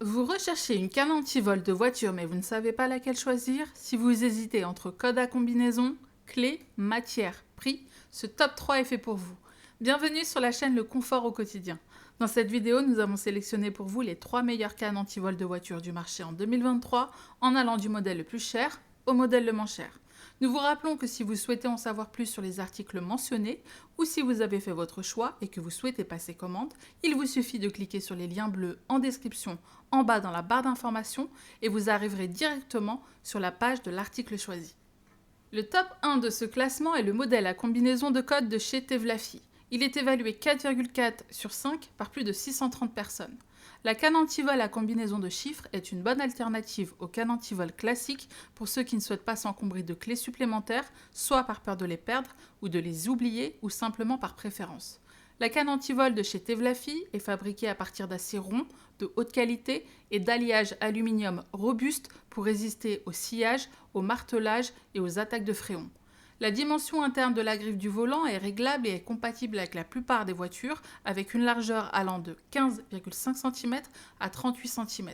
Vous recherchez une canne anti-vol de voiture mais vous ne savez pas laquelle choisir? Si vous hésitez entre code à combinaison, clé, matière, prix, ce top 3 est fait pour vous. Bienvenue sur la chaîne Le Confort au quotidien. Dans cette vidéo, nous avons sélectionné pour vous les 3 meilleures cannes anti-vol de voiture du marché en 2023 en allant du modèle le plus cher au modèle le moins cher. Nous vous rappelons que si vous souhaitez en savoir plus sur les articles mentionnés ou si vous avez fait votre choix et que vous souhaitez passer commande, il vous suffit de cliquer sur les liens bleus en description en bas dans la barre d'information et vous arriverez directement sur la page de l'article choisi. Le top 1 de ce classement est le modèle à combinaison de code de chez Tevlafi. Il est évalué 4,4 sur 5 par plus de 630 personnes. La canne anti-vol à combinaison de chiffres est une bonne alternative aux cannes anti-vol classiques pour ceux qui ne souhaitent pas s'encombrer de clés supplémentaires, soit par peur de les perdre ou de les oublier ou simplement par préférence. La canne anti-vol de chez Tevlafi est fabriquée à partir d'acier rond, de haute qualité et d'alliage aluminium robuste pour résister au sciage, au martelage et aux attaques de fréon. La dimension interne de la griffe du volant est réglable et est compatible avec la plupart des voitures, avec une largeur allant de 15,5 cm à 38 cm.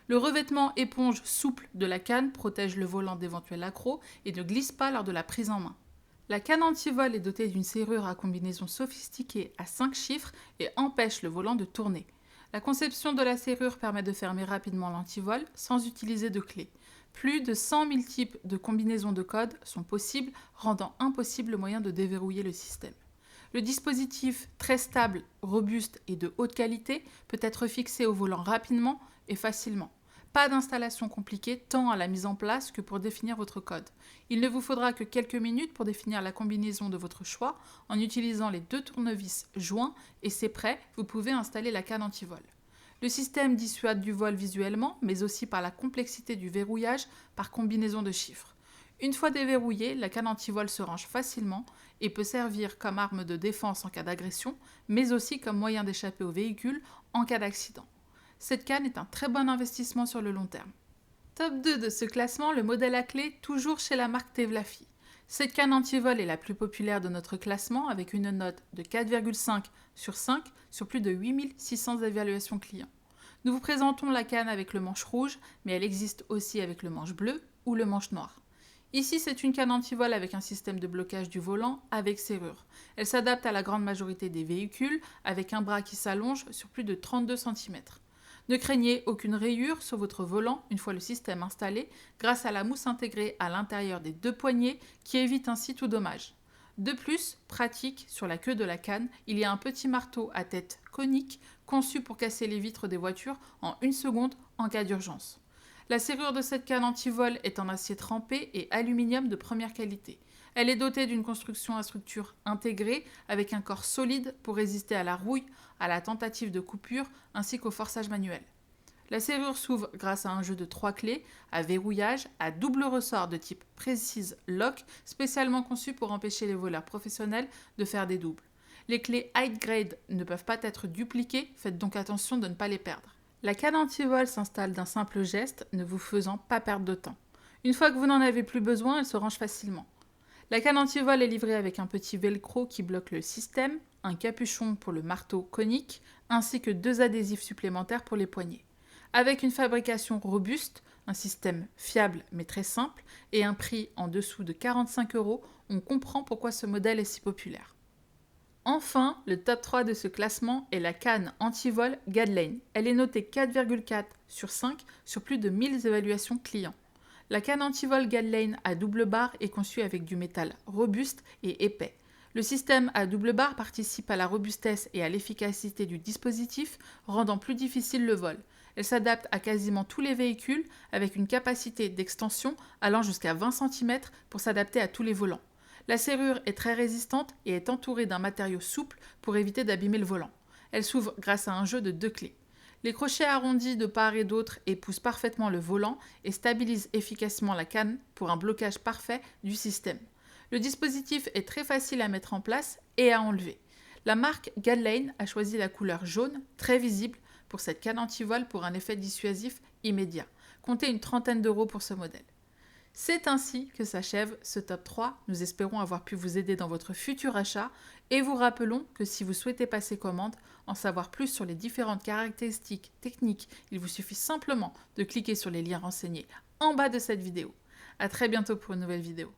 Le revêtement éponge souple de la canne protège le volant d'éventuels accros et ne glisse pas lors de la prise en main. La canne anti-vol est dotée d'une serrure à combinaison sophistiquée à 5 chiffres et empêche le volant de tourner. La conception de la serrure permet de fermer rapidement l'antivol sans utiliser de clé. Plus de 100 000 types de combinaisons de code sont possibles, rendant impossible le moyen de déverrouiller le système. Le dispositif, très stable, robuste et de haute qualité, peut être fixé au volant rapidement et facilement. Pas d'installation compliquée tant à la mise en place que pour définir votre code. Il ne vous faudra que quelques minutes pour définir la combinaison de votre choix en utilisant les 2 tournevis joints et c'est prêt, vous pouvez installer la canne anti-vol. Le système dissuade du vol visuellement, mais aussi par la complexité du verrouillage par combinaison de chiffres. Une fois déverrouillée, la canne anti-vol se range facilement et peut servir comme arme de défense en cas d'agression, mais aussi comme moyen d'échapper au véhicule en cas d'accident. Cette canne est un très bon investissement sur le long terme. Top 2 de ce classement, le modèle à clé, toujours chez la marque Tevlafi. Cette canne anti-vol est la plus populaire de notre classement avec une note de 4,5 sur 5 sur plus de 8600 évaluations clients. Nous vous présentons la canne avec le manche rouge, mais elle existe aussi avec le manche bleu ou le manche noir. Ici, c'est une canne anti-vol avec un système de blocage du volant avec serrure. Elle s'adapte à la grande majorité des véhicules avec un bras qui s'allonge sur plus de 32 cm. Ne craignez aucune rayure sur votre volant une fois le système installé grâce à la mousse intégrée à l'intérieur des 2 poignées qui évite ainsi tout dommage. De plus, pratique, sur la queue de la canne, il y a un petit marteau à tête conique conçu pour casser les vitres des voitures en 1 seconde en cas d'urgence. La serrure de cette canne anti-vol est en acier trempé et aluminium de première qualité. Elle est dotée d'une construction à structure intégrée avec un corps solide pour résister à la rouille, à la tentative de coupure ainsi qu'au forçage manuel. La serrure s'ouvre grâce à un jeu de 3 clés à verrouillage à double ressort de type Precise Lock, spécialement conçu pour empêcher les voleurs professionnels de faire des doubles. Les clés High Grade ne peuvent pas être dupliquées, faites donc attention de ne pas les perdre. La canne anti-vol s'installe d'un simple geste, ne vous faisant pas perdre de temps. Une fois que vous n'en avez plus besoin, elle se range facilement. La canne anti-vol est livrée avec un petit velcro qui bloque le système, un capuchon pour le marteau conique, ainsi que 2 adhésifs supplémentaires pour les poignets. Avec une fabrication robuste, un système fiable mais très simple et un prix en dessous de 45 €, on comprend pourquoi ce modèle est si populaire. Enfin, le top 3 de ce classement est la canne anti-vol Gadlane. Elle est notée 4,4 sur 5 sur plus de 1000 évaluations clients. La canne anti-vol Gadlane à double barre est conçue avec du métal robuste et épais. Le système à double barre participe à la robustesse et à l'efficacité du dispositif, rendant plus difficile le vol. Elle s'adapte à quasiment tous les véhicules avec une capacité d'extension allant jusqu'à 20 cm pour s'adapter à tous les volants. La serrure est très résistante et est entourée d'un matériau souple pour éviter d'abîmer le volant. Elle s'ouvre grâce à un jeu de 2 clés. Les crochets arrondis de part et d'autre épousent parfaitement le volant et stabilisent efficacement la canne pour un blocage parfait du système. Le dispositif est très facile à mettre en place et à enlever. La marque Gadlane a choisi la couleur jaune, très visible, pour cette canne anti-vol pour un effet dissuasif immédiat. Comptez une trentaine d'euros pour ce modèle. C'est ainsi que s'achève ce top 3. Nous espérons avoir pu vous aider dans votre futur achat et vous rappelons que si vous souhaitez passer commande, en savoir plus sur les différentes caractéristiques techniques, il vous suffit simplement de cliquer sur les liens renseignés en bas de cette vidéo. À très bientôt pour une nouvelle vidéo.